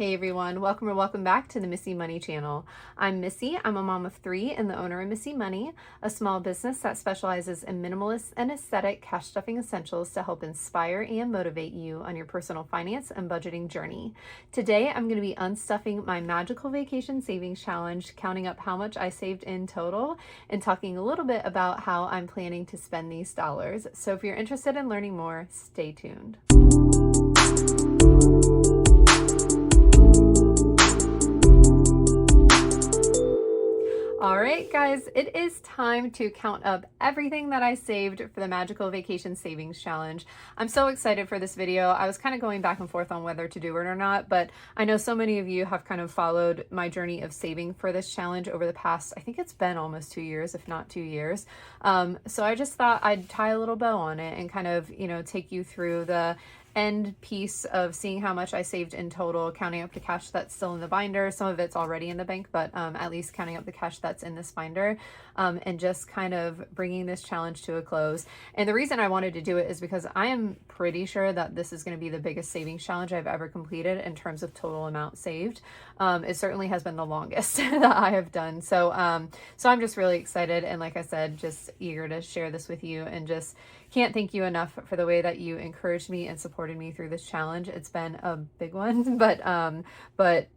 Hey everyone, welcome or welcome back to the Missy Money channel. I'm Missy, I'm a mom of 3 and the owner of Missy Money, a small business that specializes in minimalist and aesthetic cash stuffing essentials to help inspire and motivate you on your personal finance and budgeting journey. Today I'm going to be unstuffing my magical vacation savings challenge, counting up how much I saved in total and talking a little bit about how I'm planning to spend these dollars. So if you're interested in learning more, stay tuned. All right, guys, it is time to count up everything that I saved for the Magical Vacation Savings Challenge. I'm so excited for this video. I was kind of going back and forth on whether to do it or not, but I know so many of you have kind of followed my journey of saving for this challenge over the past, I think it's been almost 2 years, if not 2 years. So I just thought I'd tie a little bow on it and kind of, take you through the end piece of seeing how much I saved in total, counting up the cash that's still in the binder. Some of it's already in the bank, but at least counting up the cash that's in this binder, and just kind of bringing this challenge to a close. And the reason I wanted to do it is because I am pretty sure that this is going to be the biggest savings challenge I've ever completed in terms of total amount saved. It certainly has been the longest that I have done. So I'm just really excited. And like I said, just eager to share this with you, and just can't thank you enough for the way that you encouraged me and supported me through this challenge. It's been a big one, but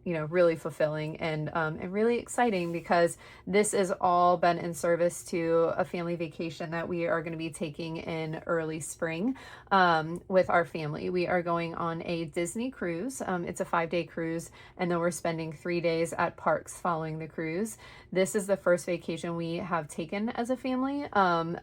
really fulfilling and really exciting, because this has all been in service to a family vacation that we are going to be taking in early spring with our family. We are going on a Disney cruise. It's a 5-day cruise, and then we're spending 3 days at parks following the cruise. This is the first vacation we have taken as a family. Dan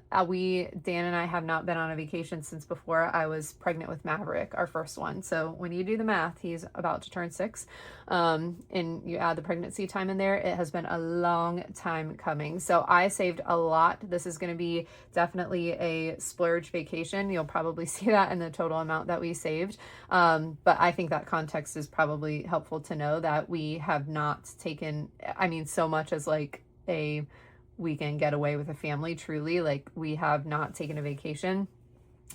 and I have not been on a vacation since before I was pregnant with Maverick, our first one. So when you do the math, he's about to turn 6, and you add the pregnancy time in there, it has been a long time coming. So I saved a lot. This is going to be definitely a splurge vacation. You'll probably see that in the total amount that we saved. But I think that context is probably helpful to know that we have not taken, so much as like a weekend getaway with a family. Truly, like, we have not taken a vacation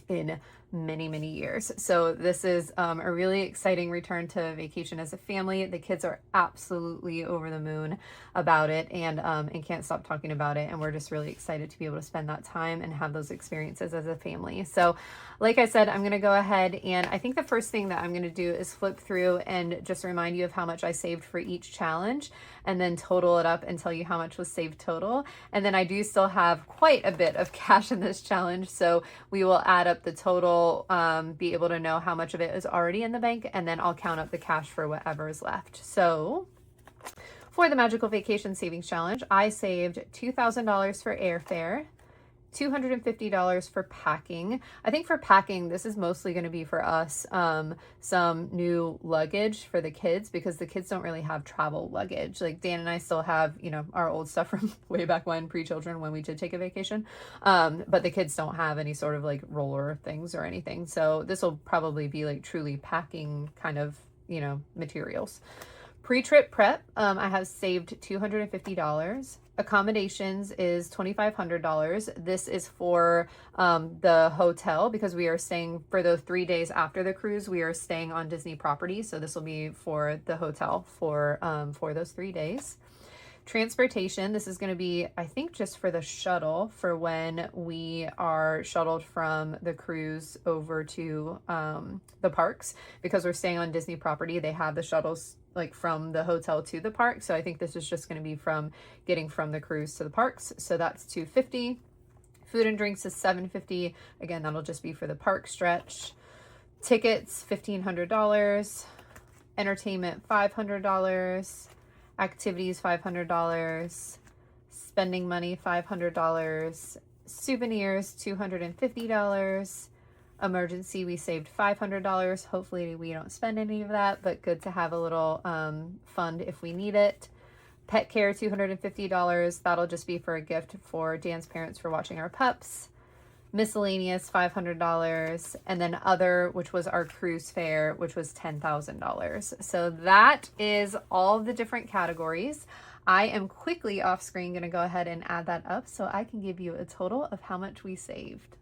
in many years. So this is a really exciting return to vacation as a family. The kids are absolutely over the moon about it, and can't stop talking about it, and we're just really excited to be able to spend that time and have those experiences as a family. So like I said, I'm going to go ahead, and I think the first thing that I'm going to do is flip through and just remind you of how much I saved for each challenge, and then total it up and tell you how much was saved total. And then I do still have quite a bit of cash in this challenge, so we will add up the total, be able to know how much of it is already in the bank, and then I'll count up the cash for whatever is left. So for the Magical Vacation Savings Challenge, I saved $2,000 for airfare, $250 for packing. I think for packing, this is mostly going to be for us, some new luggage for the kids, because the kids don't really have travel luggage. Like, Dan and I still have, our old stuff from way back when, pre-children, when we did take a vacation. But the kids don't have any sort of like roller things or anything. So this will probably be like truly packing kind of, materials. Pre-trip prep, I have saved $250. Accommodations is $2,500. This is for the hotel, because we are staying for those 3 days after the cruise. We are staying on Disney property, so this will be for the hotel for those 3 days. Transportation, this is going to be, I think, just for the shuttle for when we are shuttled from the cruise over to the parks, because we're staying on Disney property. They have the shuttles like from the hotel to the park. So I think this is just going to be from getting from the cruise to the parks. So that's $250. Food and drinks is $750. Again, that'll just be for the park stretch. Tickets, $1,500. Entertainment, $500. Activities, $500. Spending money, $500. Souvenirs, $250. Emergency, we saved $500. Hopefully we don't spend any of that, but good to have a little fund if we need it. Pet care, $250. That'll just be for a gift for Dan's parents for watching our pups. Miscellaneous, $500. And then other, which was our cruise fare, which was $10,000. So that is all the different categories. I am quickly off screen going to go ahead and add that up so I can give you a total of how much we saved.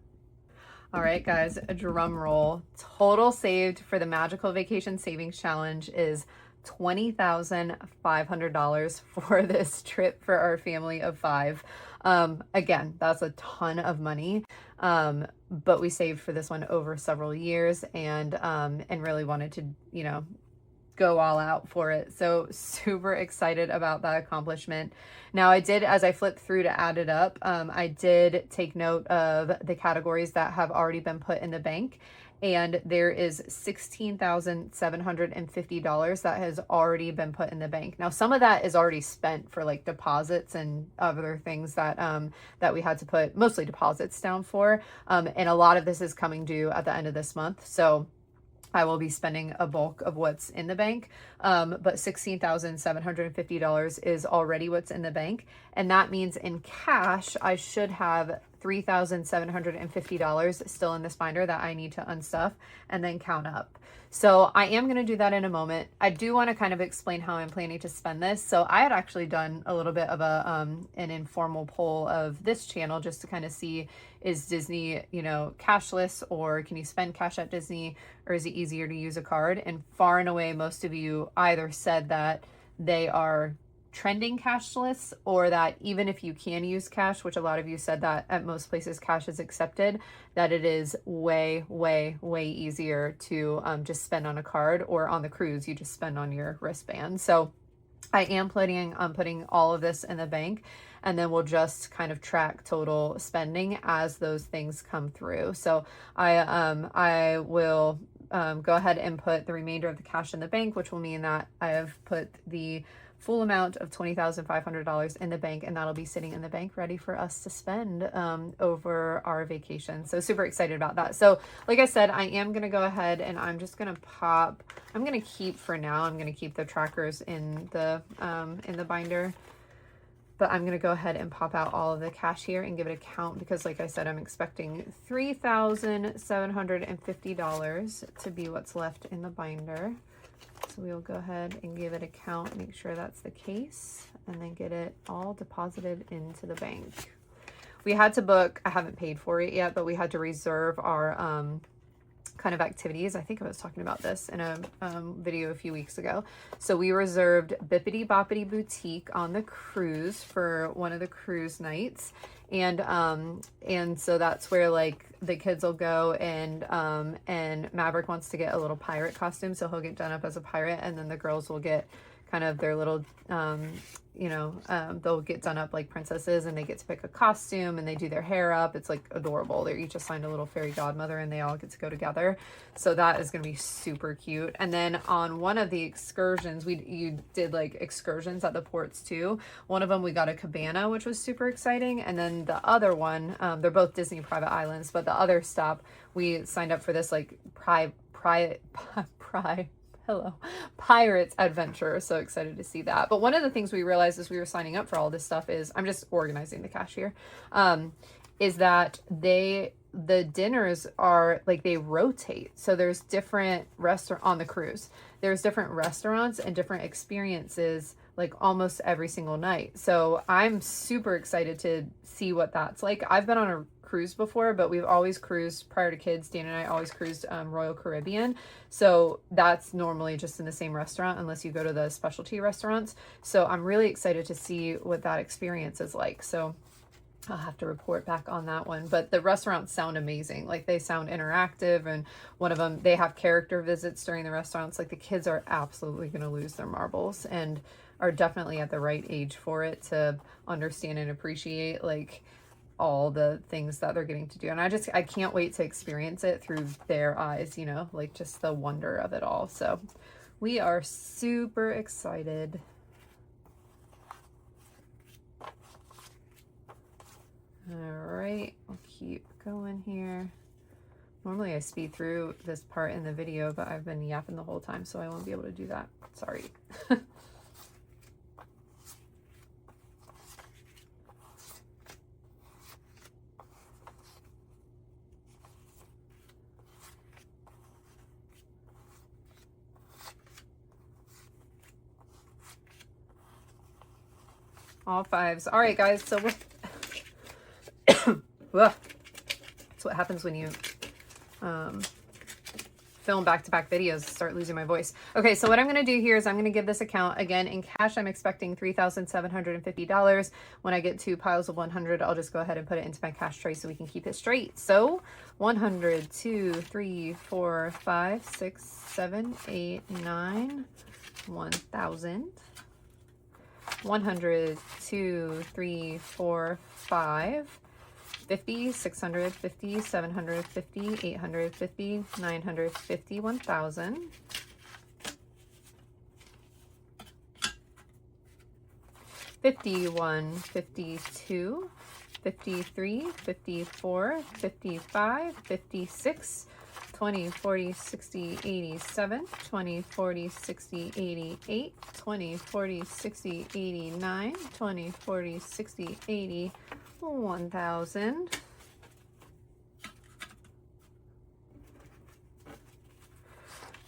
All right, guys, a drum roll. Total saved for the Magical Vacation Savings Challenge is $20,500 for this trip for our family of 5. Again, that's a ton of money. But we saved for this one over several years, and really wanted to, you know, go all out for it. So super excited about that accomplishment. Now I did, as I flipped through to add it up, I did take note of the categories that have already been put in the bank. And there is $16,750 that has already been put in the bank. Now, some of that is already spent for like deposits and other things that that we had to put mostly deposits down for. And a lot of this is coming due at the end of this month. So I will be spending a bulk of what's in the bank, but $16,750 is already what's in the bank. And that means in cash, I should have $3,750 still in this binder that I need to unstuff and then count up. So I am going to do that in a moment. I do want to kind of explain how I'm planning to spend this. So I had actually done a little bit of a an informal poll of this channel just to kind of see, is Disney, you know, cashless, or can you spend cash at Disney, or is it easier to use a card? And far and away, most of you either said that they are trending cashless, or that even if you can use cash, which a lot of you said that at most places cash is accepted, that it is way, way, way easier to just spend on a card, or on the cruise, you just spend on your wristband. So I am planning on putting all of this in the bank, and then we'll just kind of track total spending as those things come through. So I will go ahead and put the remainder of the cash in the bank, which will mean that I have put the full amount of $20,500 in the bank, and that'll be sitting in the bank ready for us to spend over our vacation. So super excited about that. So like I said, I am going to go ahead and I'm just going to I'm going to keep for now, I'm going to keep the trackers in the binder, but I'm going to go ahead and pop out all of the cash here and give it a count, because like I said, I'm expecting $3,750 to be what's left in the binder. So we'll go ahead and give it a count, make sure that's the case, and then get it all deposited into the bank. We had to book, I haven't paid for it yet, but we had to reserve our kind of activities. I think I was talking about this in a video a few weeks ago. So we reserved Bippity Boppity Boutique on the cruise for one of the cruise nights. And so that's where like the kids will go, and Maverick wants to get a little pirate costume, so he'll get done up as a pirate, and then the girls will get kind of their little they'll get done up like princesses, and they get to pick a costume, and they do their hair up. It's like adorable. They're each assigned a little fairy godmother, and they all get to go together. So that is going to be super cute. And then on one of the excursions, you did like excursions at the ports too. One of them we got a cabana, which was super exciting. And then the other one, they're both Disney private islands, but the other stop, we signed up for this like Pirates Adventure. So excited to see that. But one of the things we realized as we were signing up for all this stuff is, I'm just organizing the cash here, is that the dinners are like, they rotate. So there's different on the cruise. There's different restaurants and different experiences like almost every single night. So I'm super excited to see what that's like. I've been on a cruise before, but we've always cruised prior to kids. Dan and I always cruised Royal Caribbean. So that's normally just in the same restaurant unless you go to the specialty restaurants. So I'm really excited to see what that experience is like. So I'll have to report back on that one. But the restaurants sound amazing. Like they sound interactive, and one of them, they have character visits during the restaurants. Like the kids are absolutely going to lose their marbles and are definitely at the right age for it to understand and appreciate like all the things that they're getting to do. And I can't wait to experience it through their eyes, you know, like just the wonder of it all. So we are super excited. All right, I'll keep going here. Normally I speed through this part in the video, but I've been yapping the whole time, so I won't be able to do that. Sorry. All 5s. All right, guys, so that's what happens when you film back-to-back videos, start losing my voice. Okay, so what I'm going to do here is I'm going to give this account, again, in cash, I'm expecting $3,750. When I get to piles of 100, I'll just go ahead and put it into my cash tray so we can keep it straight. So 100, 2, 3, 4, 5, 6, 7, 8, 9, 1,000. 100, 2, 3, 4, 5, 50, 650, 750, 850, 950, 1,000. 51, 52, 53, 54, 55, 56, 20, 40, 60, 87, 20, 40, 60, 88, 20, 40, 60, 89, 20, 40, 60, 80, 1,000.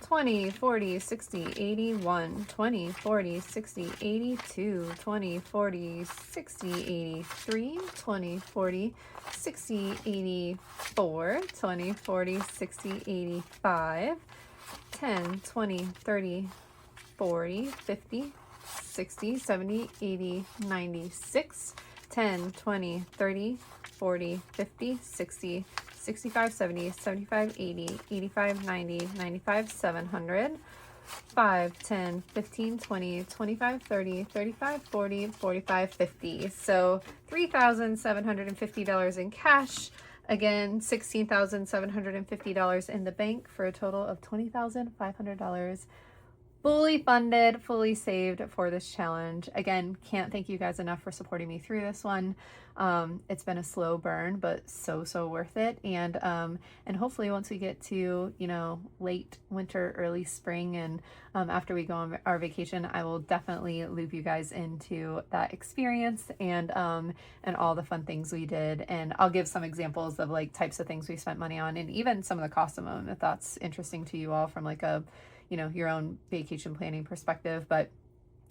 20, 40, 60, 81, 20, 40, 60, 82, 20, 40, 60, 83, 20, 40, 60, 84, 20, 40, 60, 85, 10, 20, 30, 40, 50, 60, 70, 80, 96, 10, 20, 30, 40, 50, 60, 65, 70, 75, 80, 85, 90, 95, 700, 5, 10, 15, 20, 25, 30, 35, 40, 45, 50. So $3,750 in cash. Again, $16,750 in the bank for a total of $20,500. Fully funded, fully saved for this challenge. Again, can't thank you guys enough for supporting me through this one. It's been a slow burn, but so worth it. And hopefully once we get to, you know, late winter, early spring, and after we go on our vacation, I will definitely loop you guys into that experience and all the fun things we did. And I'll give some examples of like types of things we spent money on, and even some of the cost of them, if that's interesting to you all from like a, you know, your own vacation planning perspective. But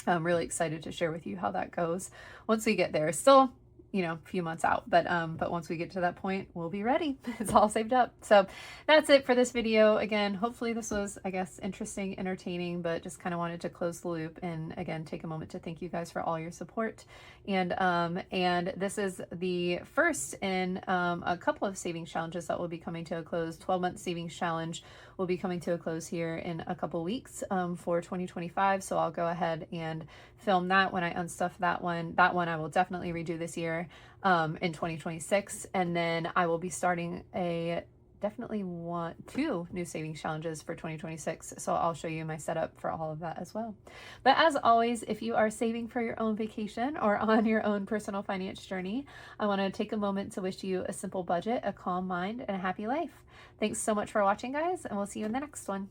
I'm really excited to share with you how that goes once we get there. Still, you know, a few months out, but once we get to that point, we'll be ready. It's all saved up. So that's it for this video. Again, hopefully this was, I guess, interesting, entertaining, but just kind of wanted to close the loop and again take a moment to thank you guys for all your support. And this is the first in a couple of savings challenges that will be coming to a close. 12-month savings challenge will be coming to a close here in a couple weeks for 2025. So I'll go ahead and film that when I unstuff that one. That one I will definitely redo this year in 2026. And then I will be starting two new savings challenges for 2026. So I'll show you my setup for all of that as well. But as always, if you are saving for your own vacation or on your own personal finance journey, I want to take a moment to wish you a simple budget, a calm mind, and a happy life. Thanks so much for watching, guys, and we'll see you in the next one.